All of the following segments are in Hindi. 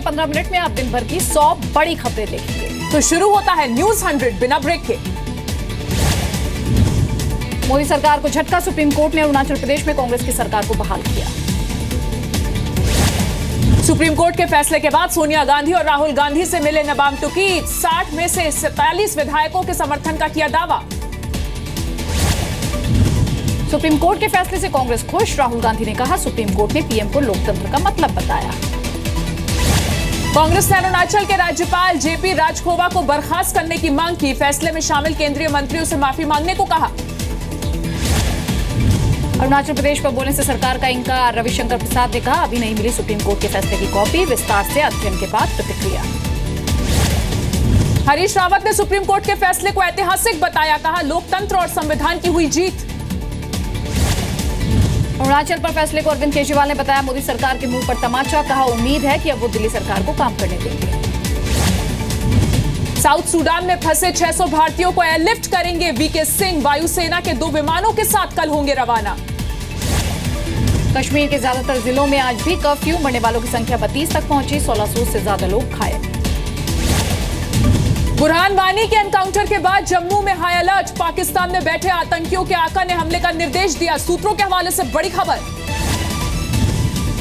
15 मिनट में आप दिन भर की 100 बड़ी खबरें देखेंगे। तो शुरू होता है न्यूज 100 बिना ब्रेक के। मोदी सरकार को झटका, सुप्रीम कोर्ट ने अरुणाचल प्रदेश में कांग्रेस की सरकार को बहाल किया। सुप्रीम कोर्ट के फैसले के बाद सोनिया गांधी और राहुल गांधी से मिले नबाम टुकीत। 60 में से 47 विधायकों के समर्थन का किया दावा। सुप्रीम कोर्ट के फैसले से कांग्रेस खुश, राहुल गांधी ने कहा सुप्रीम कोर्ट ने पीएम को लोकतंत्र का मतलब बताया। कांग्रेस ने अरुणाचल के राज्यपाल जेपी राजखोवा को बर्खास्त करने की मांग की। फैसले में शामिल केंद्रीय मंत्रियों से माफी मांगने को कहा। अरुणाचल प्रदेश पर बोलने से सरकार का इंकार, रविशंकर प्रसाद ने कहा अभी नहीं मिली सुप्रीम कोर्ट के फैसले की कॉपी, विस्तार से अध्ययन के बाद प्रतिक्रिया। हरीश रावत ने सुप्रीम कोर्ट के फैसले को ऐतिहासिक बताया, कहा लोकतंत्र और संविधान की हुई जीत। अरुणाचल पर फैसले को अरविंद केजरीवाल ने बताया मोदी सरकार के मुंह पर तमाचा, कहा उम्मीद है कि अब वो दिल्ली सरकार को काम करने देंगे। साउथ सूडान में फंसे 600 भारतीयों को एयरलिफ्ट करेंगे वीके सिंह। वायुसेना के 2 विमानों के साथ कल होंगे रवाना। कश्मीर के ज्यादातर जिलों में आज भी कर्फ्यू, मरने वालों की संख्या 32 तक पहुंची, 1600 से ज्यादा लोग घायल। बुरहान वानी के एनकाउंटर के बाद जम्मू में हाई अलर्ट। पाकिस्तान में बैठे आतंकियों के आका ने हमले का निर्देश दिया। सूत्रों के हवाले से बड़ी खबर।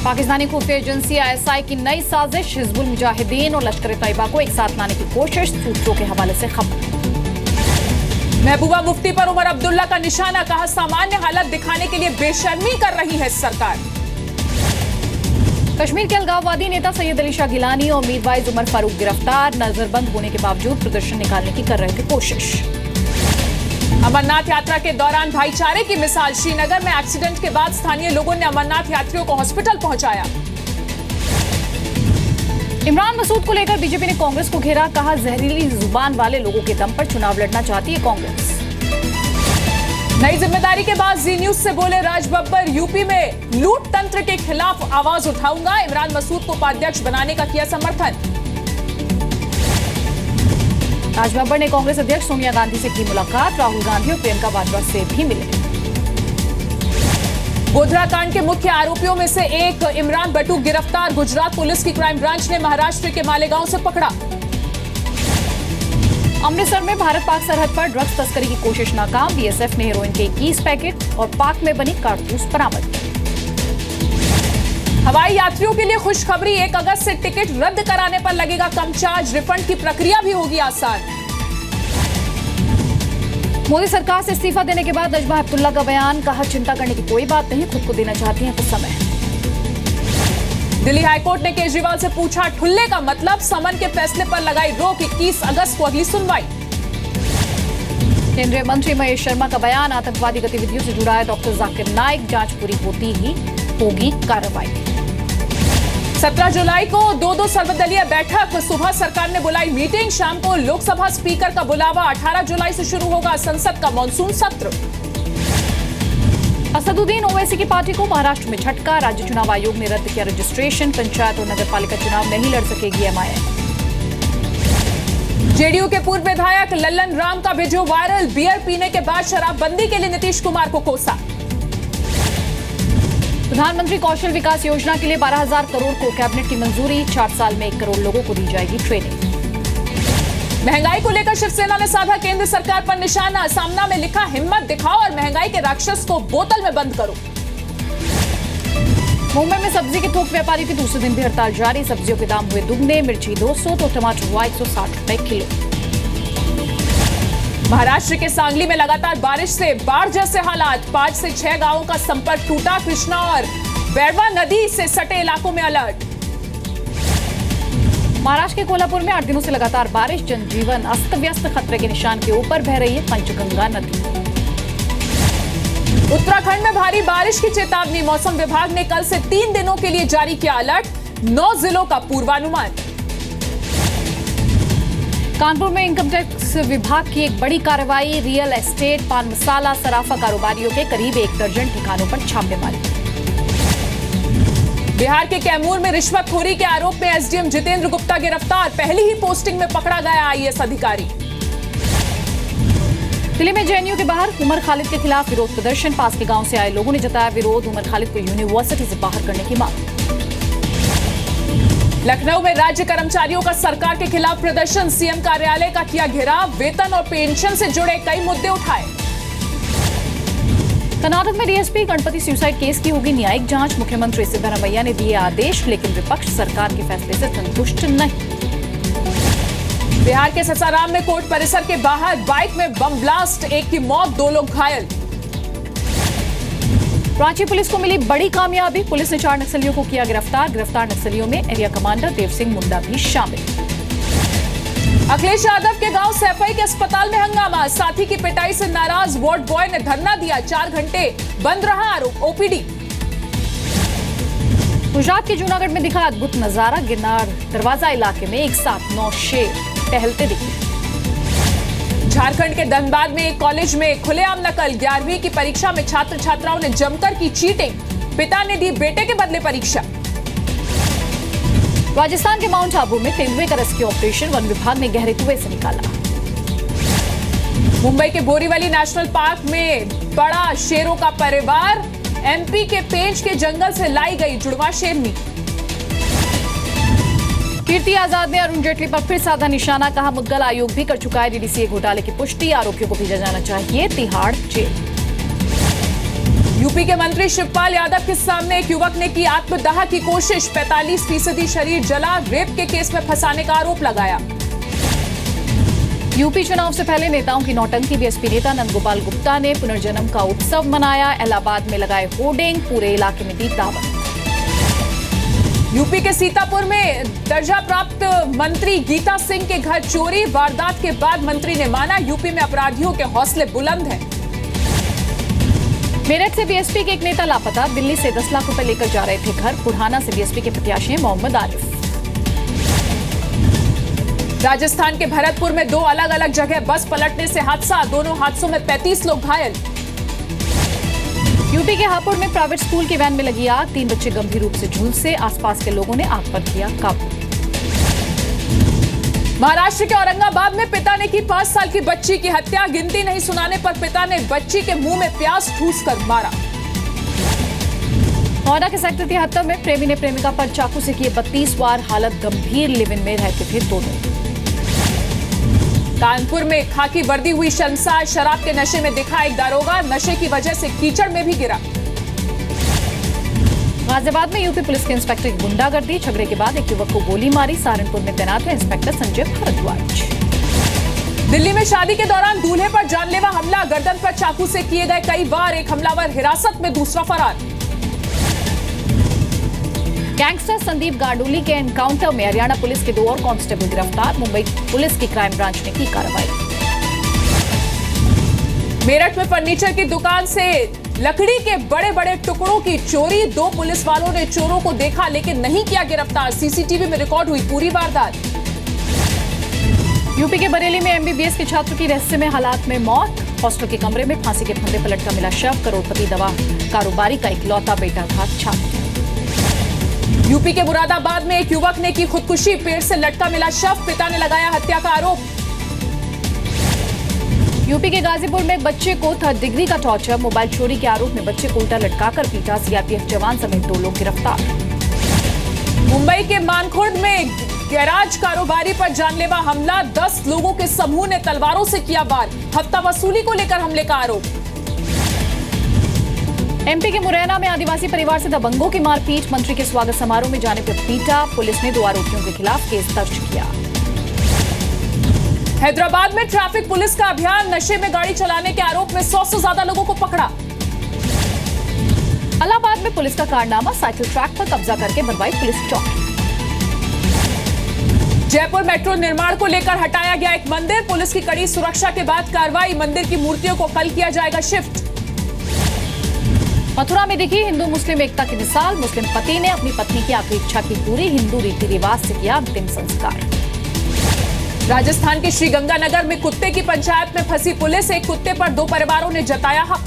पाकिस्तानी खुफिया एजेंसी आईएसआई की नई साजिश, हिजबुल मुजाहिदीन और लश्कर तैयबा को एक साथ लाने की कोशिश। सूत्रों के हवाले से खबर। महबूबा मुफ्ती पर उमर अब्दुल्ला का निशाना, कहा सामान्य हालत दिखाने के लिए बेशर्मी कर रही है सरकार। कश्मीर के अलगाववादी नेता सैयद अली शाह गिलानी और मीरवाइज उमर फारूक गिरफ्तार। नजरबंद होने के बावजूद प्रदर्शन निकालने की कर रहे थे कोशिश। अमरनाथ यात्रा के दौरान भाईचारे की मिसाल। श्रीनगर में एक्सीडेंट के बाद स्थानीय लोगों ने अमरनाथ यात्रियों को हॉस्पिटल पहुंचाया। इमरान मसूद को लेकर बीजेपी ने कांग्रेस को घेरा, कहा जहरीली जुबान वाले लोगों के दम पर चुनाव लड़ना चाहती है कांग्रेस। नई जिम्मेदारी के बाद जी न्यूज से बोले राज बब्बर, यूपी में लूट तंत्र के खिलाफ आवाज उठाऊंगा। इमरान मसूद को उपाध्यक्ष बनाने का किया समर्थन। राज बब्बर ने कांग्रेस अध्यक्ष सोनिया गांधी से की मुलाकात। राहुल गांधी और प्रियंका वाड्रा से भी मिले। गोधरा कांड के मुख्य आरोपियों में से एक इमरान बटूक गिरफ्तार। गुजरात पुलिस की क्राइम ब्रांच ने महाराष्ट्र के मालेगांव से पकड़ा। अमृतसर में भारत पाक सरहद पर ड्रग्स तस्करी की कोशिश नाकाम। बीएसएफ ने हेरोइन के 21 पैकेट और पाक में बनी कारतूस बरामद। हवाई यात्रियों के लिए खुशखबरी, 1 अगस्त से टिकट रद्द कराने पर लगेगा कम चार्ज। रिफंड की प्रक्रिया भी होगी आसान। मोदी सरकार से इस्तीफा देने के बाद नजमा हेपतुल्ला का बयान, कहा चिंता करने की कोई बात नहीं, खुद को देना चाहती हैं कुछ समय। दिल्ली हाईकोर्ट ने केजरीवाल से पूछा ठुल्ले का मतलब। समन के फैसले पर लगाई रोक। 21 अगस्त को अगली सुनवाई। केंद्रीय मंत्री महेश शर्मा का बयान, आतंकवादी गतिविधियों से जुड़ा है डॉक्टर जाकिर नाइक, जांच पूरी होती ही होगी कार्रवाई। 17 जुलाई को 2 सर्वदलीय बैठक। सुबह सरकार ने बुलाई मीटिंग, शाम को लोकसभा स्पीकर का बुलावा। 18 जुलाई से शुरू होगा संसद का मॉनसून सत्र। असदुद्दीन ओवैसी की पार्टी को महाराष्ट्र में झटका। राज्य चुनाव आयोग ने रद्द किया रजिस्ट्रेशन। पंचायत और नगर पालिका चुनाव नहीं लड़ सकेगी एमआईएम। जेडीयू के पूर्व विधायक लल्लन राम का वीडियो वायरल। बियर पीने के बाद शराबबंदी के लिए नीतीश कुमार को कोसा। प्रधानमंत्री कौशल विकास योजना के लिए 12,000 करोड़ को कैबिनेट की मंजूरी। 4 साल में 1 करोड़ लोगों को दी जाएगी ट्रेनिंग। महंगाई को लेकर शिवसेना ने साधा केंद्र सरकार पर निशाना। सामना में लिखा हिम्मत दिखाओ और महंगाई के राक्षस को बोतल में बंद करो। मुंबई में सब्जी के थोक व्यापारियों की दूसरे दिन भी हड़ताल जारी। सब्जियों के दाम हुए दुगने। मिर्ची 200 तो टमाटर हुआ 160 रुपए किलो। महाराष्ट्र के सांगली में लगातार बारिश से बाढ़ जैसे हालात। 5 से 6 गांवों का संपर्क टूटा। कृष्णा और बेरवा नदी से सटे इलाकों में अलर्ट। महाराष्ट्र के कोल्हापुर में 8 दिनों से लगातार बारिश। जनजीवन अस्त व्यस्त, खतरे के निशान के ऊपर बह रही है पंचगंगा नदी। उत्तराखंड में भारी बारिश की चेतावनी। मौसम विभाग ने कल से 3 दिनों के लिए जारी किया अलर्ट। 9 जिलों का पूर्वानुमान। कानपुर में इनकम टैक्स विभाग की एक बड़ी कार्रवाई। रियल एस्टेट, पान मसाला, सराफा कारोबारियों के करीब 1 दर्जन ठिकानों पर छापेमारी। बिहार के कैमूर में रिश्वतखोरी के आरोप में एसडीएम जितेंद्र गुप्ता गिरफ्तार। पहली ही पोस्टिंग में पकड़ा गया आईएएस अधिकारी। दिल्ली में जेएनयू के बाहर उमर खालिद के खिलाफ विरोध प्रदर्शन। पास के गांव से आए लोगों ने जताया विरोध। उमर खालिद को यूनिवर्सिटी से बाहर करने की मांग। लखनऊ में राज्य कर्मचारियों का सरकार के खिलाफ प्रदर्शन, सीएम कार्यालय का किया घेराव, वेतन और पेंशन से जुड़े कई मुद्दे उठाए। कर्नाटक में डीएसपी गणपति सुसाइड केस की होगी न्यायिक जांच, मुख्यमंत्री सिद्धरामैया ने दिए आदेश, लेकिन विपक्ष सरकार के फैसले से संतुष्ट नहीं। बिहार के ससाराम में कोर्ट परिसर के बाहर बाइक में बम ब्लास्ट, एक की मौत, 2 लोग घायल। रांची पुलिस को मिली बड़ी कामयाबी, पुलिस ने 4 नक्सलियों को किया गिरफ्तार। गिरफ्तार नक्सलियों में एरिया कमांडर देव सिंह मुंडा भी शामिल। अखिलेश यादव के गांव सैफई के अस्पताल में हंगामा, साथी की पिटाई से नाराज वार्ड बॉय ने धरना दिया, 4 घंटे बंद रहा ओपीडी। गुजरात के जूनागढ़ में दिखा अद्भुत नजारा, गिरनार दरवाजा इलाके में एक साथ 9 शेर टहलते दिखे। झारखंड के धनबाद में एक कॉलेज में खुलेआम नकल, 11वीं की परीक्षा में छात्र छात्राओं ने जमकर की चीटिंग, पिता ने दी बेटे के बदले परीक्षा। राजस्थान के माउंट आबू में तेंदुए का रेस्क्यू ऑपरेशन, वन विभाग ने गहरे कुएं से निकाला। मुंबई के बोरीवली नेशनल पार्क में बड़ा शेरों का परिवार, एमपी के पेंच के जंगल से लाई गई जुड़वा शेरनी। कीर्ति आजाद ने अरुण जेटली पर फिर साधा निशाना, कहा मुद्गल आयोग भी कर चुका है डीडीसीए घोटाले की पुष्टि, आरोपियों को भेजा जाना चाहिए तिहाड़ जेल। यूपी के मंत्री शिवपाल यादव के सामने एक युवक ने की आत्मदाह की कोशिश, 45% शरीर जला, रेप के केस में फंसाने का आरोप लगाया। यूपी चुनाव से पहले नेताओं की नौटंकी, बीएसपी नेता नंदगोपाल गुप्ता ने पुनर्जन्म का उत्सव मनाया, इलाहाबाद में लगाए होर्डिंग, पूरे इलाके में दी दावत। यूपी के सीतापुर में दर्जा प्राप्त मंत्री गीता सिंह के घर चोरी, वारदात के बाद मंत्री ने माना यूपी में अपराधियों के हौसले बुलंद हैं। मेरठ से बीएसपी के एक नेता लापता, दिल्ली से 10 लाख रुपए लेकर जा रहे थे घर, बुढ़ाना से बीएसपी के प्रत्याशी हैं मोहम्मद आरिफ। राजस्थान के भरतपुर में 2 अलग अलग जगह बस पलटने से हादसा, दोनों हादसों में 35 लोग घायल। यूपी के हापुड़ में प्राइवेट स्कूल की वैन में लगी आग, 3 बच्चे गंभीर रूप से झुलसे, आसपास के लोगों ने आग पर किया काबू। महाराष्ट्र के औरंगाबाद में पिता ने की 5 साल की बच्ची की हत्या, गिनती नहीं सुनाने पर पिता ने बच्ची के मुंह में प्याज ठूसकर मारा। नोएडा के सेक्टर 73 में प्रेमी ने प्रेमिका पर चाकू से किए 32 वार, हालत गंभीर, लिव इन में रहते थे दोनों। कानपुर में खाकी वर्दी हुई शर्मसार, शराब के नशे में दिखा एक दारोगा, नशे की वजह से कीचड़ में भी गिरा। गाजियाबाद में यूपी पुलिस के इंस्पेक्टर की गुंडागर्दी, झगड़े के बाद एक युवक को गोली मारी, सहारनपुर में तैनात है इंस्पेक्टर संजय भारद्वाज। दिल्ली में शादी के दौरान दूल्हे पर जानलेवा हमला, गर्दन पर चाकू से किए गए कई वार, एक हमलावर हिरासत में, दूसरा फरार। गैंगस्टर संदीप गांडुली के एनकाउंटर में हरियाणा पुलिस के 2 और कांस्टेबल गिरफ्तार, मुंबई पुलिस की क्राइम ब्रांच ने की कार्रवाई। मेरठ में फर्नीचर की दुकान से लकड़ी के बड़े बड़े टुकड़ों की चोरी, 2 पुलिस वालों ने चोरों को देखा लेकिन नहीं किया गिरफ्तार, सीसीटीवी में रिकॉर्ड हुई पूरी वारदात। यूपी के बरेली में एमबीबीएस के छात्र की रहस्यमय हालात में मौत, हॉस्टल के कमरे में फांसी के फंदे पर लटका मिला शव, करोड़पति दवा कारोबारी का इकलौता बेटा था छात्र। यूपी के मुरादाबाद में एक युवक ने की खुदकुशी, पेड़ से लटका मिला शव, पिता ने लगाया हत्या का आरोप। यूपी के गाजीपुर में एक बच्चे को 3rd डिग्री का टॉर्चर, मोबाइल चोरी के आरोप में बच्चे को उल्टा लटकाकर पीटा, सीआरपीएफ जवान समेत 2 लोग गिरफ्तार। मुंबई के मानखुर्द में गैराज कारोबारी पर जानलेवा हमला, 10 लोगों के समूह ने तलवारों से किया वार, हफ्ता वसूली को लेकर हमले का आरोप। एमपी के मुरैना में आदिवासी परिवार से दबंगों की मारपीट, मंत्री के स्वागत समारोह में जाने पर पीटा, पुलिस ने 2 आरोपियों के खिलाफ केस दर्ज किया। हैदराबाद में ट्रैफिक पुलिस का अभियान, नशे में गाड़ी चलाने के आरोप में 100 से ज्यादा लोगों को पकड़ा। इलाहाबाद में पुलिस का कारनामा, साइकिल ट्रैक पर कब्जा करके बनवाई पुलिस चौकी। जयपुर मेट्रो निर्माण को लेकर हटाया गया एक मंदिर, पुलिस की कड़ी सुरक्षा के बाद कार्रवाई, मंदिर की मूर्तियों को कल किया जाएगा शिफ्ट। मथुरा में दिखी हिंदू मुस्लिम एकता की मिसाल, मुस्लिम पति ने अपनी पत्नी की आखिरी इच्छा की पूरी, हिंदू रीति रिवाज से किया अंतिम संस्कार। राजस्थान के श्रीगंगानगर में कुत्ते की पंचायत में फंसी पुलिस, एक कुत्ते पर 2 परिवारों ने जताया हक।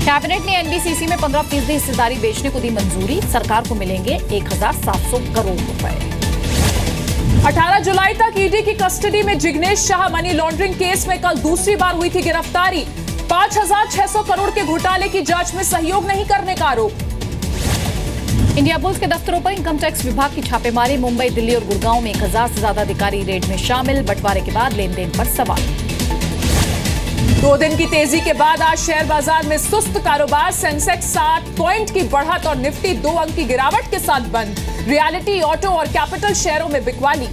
कैबिनेट ने एनबीसीसी में 15% हिस्सेदारी बेचने को दी मंजूरी, सरकार को मिलेंगे 1700 करोड़ रुपए। 18 जुलाई तक ईडी की कस्टडी में Jignesh Shah, money laundering case में कल दूसरी बार हुई थी गिरफ्तारी, 5600 करोड़ के घोटाले की जांच में सहयोग नहीं करने का आरोप। इंडिया बुल्स के दफ्तरों पर इनकम टैक्स विभाग की छापेमारी। मुंबई, दिल्ली और गुड़गांव में 1000 से ज्यादा अधिकारी रेड में शामिल। बंटवारे के बाद लेन देन पर सवाल। 2 दिन की तेजी के बाद आज शेयर बाजार में सुस्त कारोबार। सेंसेक्स 7 पॉइंट की बढ़त और निफ्टी 2 अंक की गिरावट के साथ बंद। रियलिटी, ऑटो और कैपिटल शेयरों में बिकवाली।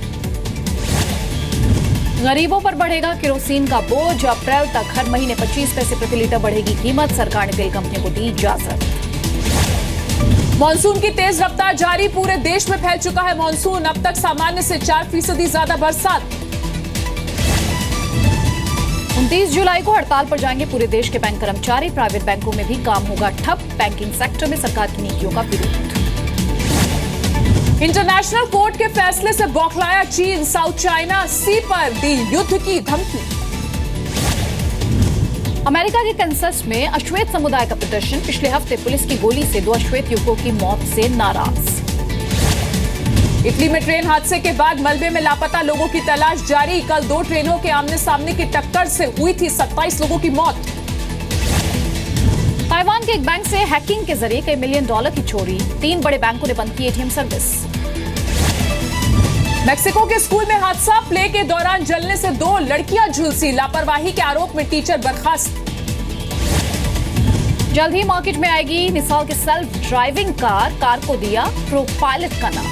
गरीबों पर बढ़ेगा केरोसिन का बोझ। अप्रैल तक हर महीने 25 पैसे प्रति लीटर बढ़ेगी कीमत। सरकार ने तेल कंपनियों को दी इजाजत। मॉनसून की तेज रफ्तार जारी। पूरे देश में फैल चुका है मॉनसून। अब तक सामान्य से 4% ज्यादा बरसात। 29 जुलाई को हड़ताल पर जाएंगे पूरे देश के बैंक कर्मचारी। प्राइवेट बैंकों में भी काम होगा ठप। बैंकिंग सेक्टर में सरकार की नीतियों का विरोध। इंटरनेशनल कोर्ट के फैसले से बौखलाया चीन। साउथ चाइना सी पर दी युद्ध की धमकी। अमेरिका के कैंसस में अश्वेत समुदाय का प्रदर्शन। पिछले हफ्ते पुलिस की गोली से 2 अश्वेत युवकों की मौत से नाराज। इटली में ट्रेन हादसे के बाद मलबे में लापता लोगों की तलाश जारी। कल 2 ट्रेनों के आमने सामने की टक्कर से हुई थी 27 लोगों की मौत। ताइवान के एक बैंक से हैकिंग के जरिए कई $1 मिलियन की चोरी। 3 बड़े बैंकों ने बंद की एटीएम सर्विस। मेक्सिको के स्कूल में हादसा। प्ले के दौरान जलने से 2 लड़कियां झुलसी। लापरवाही के आरोप में टीचर बर्खास्त। जल्द ही मार्केट में आएगी निसान की सेल्फ ड्राइविंग कार को दिया प्रो पायलट का नाम।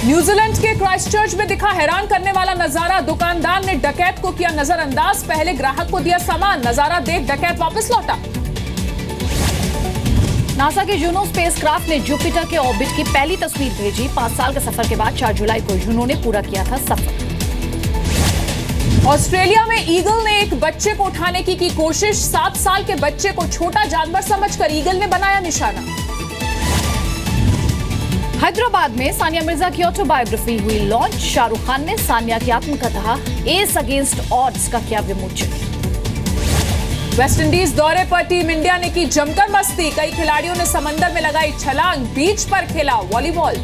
न्यूजीलैंड के क्राइस्टचर्च में दिखा हैरान करने वाला नजारा। दुकानदार ने डकैत को किया नजरअंदाज। पहले ग्राहक को दिया सामान। नजारा देख डकैत वापस लौटा। नासा के जूनो स्पेसक्राफ्ट ने जुपिटर के ऑर्बिट की पहली तस्वीर भेजी। 5 साल के सफर के बाद 4 जुलाई को जूनो ने पूरा किया था सफर। ऑस्ट्रेलिया में ईगल ने एक बच्चे को उठाने की कोशिश। 7 साल के बच्चे को छोटा जानवर समझकर ईगल ने बनाया निशाना। हैदराबाद में सानिया मिर्जा की ऑटोबायोग्राफी हुई लॉन्च। शाहरुख खान ने सानिया की आत्मकथा एस अगेंस्ट ऑड्स का किया विमोचन। वेस्टइंडीज दौरे पर टीम इंडिया ने की जमकर मस्ती। कई खिलाड़ियों ने समंदर में लगाई छलांग। बीच पर खेला वॉलीबॉल।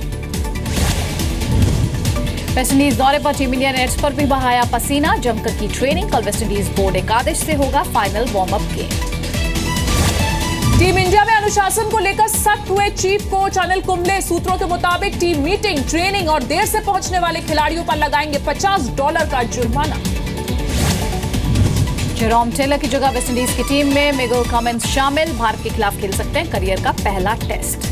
वेस्टइंडीज दौरे पर टीम इंडिया ने नेट्स पर भी बहाया पसीना। जमकर की ट्रेनिंग। कल वेस्टइंडीज बोर्ड 11 से होगा final warm up game. Team India में अनुशासन को लेकर सख्त हुए चीफ कोच अनिल कुंबले। सूत्रों के मुताबिक टीम मीटिंग, ट्रेनिंग और देर से पहुंचने वाले खिलाड़ियों पर लगाएंगे $50 का जुर्माना। जेरोम टेलर की जगह वेस्टइंडीज की टीम में मिगेल कमिंस शामिल। भारत के खिलाफ खेल सकते हैं करियर का पहला टेस्ट।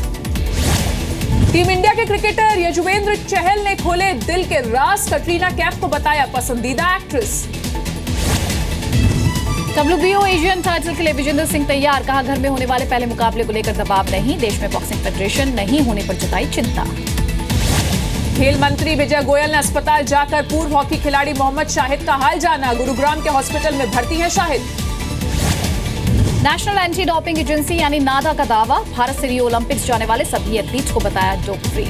टीम इंडिया के क्रिकेटर यजुवेंद्र चहल ने खोले दिल के राज। कटरीना कैफ को बताया पसंदीदा एक्ट्रेस। WBO एशियन टाइटल के लिए विजेंद्र सिंह तैयार। कहा घर में होने वाले पहले मुकाबले को लेकर दबाव नहीं। देश में बॉक्सिंग फेडरेशन नहीं होने पर जताई चिंता। खेल मंत्री विजय गोयल ने अस्पताल जाकर पूर्व हॉकी खिलाड़ी मोहम्मद शाहिद का हाल जाना। गुरुग्राम के हॉस्पिटल में भर्ती है Shahid. National anti doping agency यानी नाडा का दावा। भारत से रियो ओलंपिक्स जाने वाले सभी एथलीट्स को बताया डोप फ्री।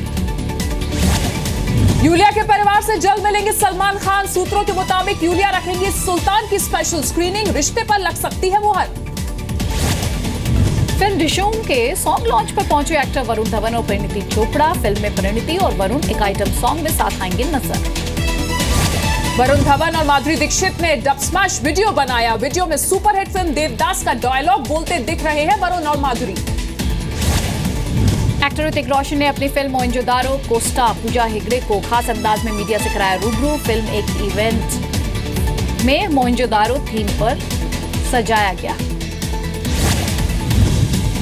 यूलिया के परिवार से जल्द मिलेंगे सलमान खान। सूत्रों के मुताबिक यूलिया रखेंगी सुल्तान की स्पेशल स्क्रीनिंग। रिश्ते पर लग सकती है मुहर। फिल्म डिशूम के सॉन्ग लॉन्च पर पहुंचे एक्टर वरुण धवन और परिणीति चोपड़ा। फिल्म में परिणीति और वरुण एक आइटम सॉन्ग में साथ आएंगे नजर। वरुण धवन और माधुरी दीक्षित ने डब स्मैश वीडियो बनाया। वीडियो में सुपरहिट फिल्म देवदास का डायलॉग बोलते दिख रहे हैं वरुण और माधुरी। एक्टर ऋतिक रोशन ने अपनी फिल्म मोइंजोदारो कोस्टा पूजा हेगड़े को खास अंदाज में मीडिया से कराया रूबरू। फिल्म एक इवेंट में मोइंजोदारो थीम पर सजाया गया।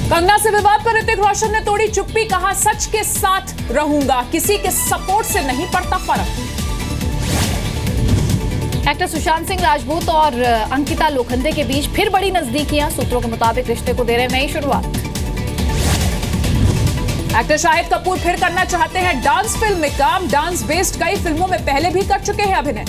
कंगना से विवाद पर ऋतिक रोशन ने तोड़ी चुप्पी। कहा सच के साथ रहूंगा। किसी के सपोर्ट से नहीं पड़ता फर्क। एक्टर सुशांत सिंह राजपूत और अंकिता लोखंडे के बीच फिर बड़ी नजदीकियां। सूत्रों के मुताबिक रिश्ते को दे रहे नई शुरुआत। एक्टर शाहिद कपूर फिर करना चाहते हैं डांस फिल्म में काम। डांस बेस्ड कई फिल्मों में पहले भी कर चुके हैं अभिनय।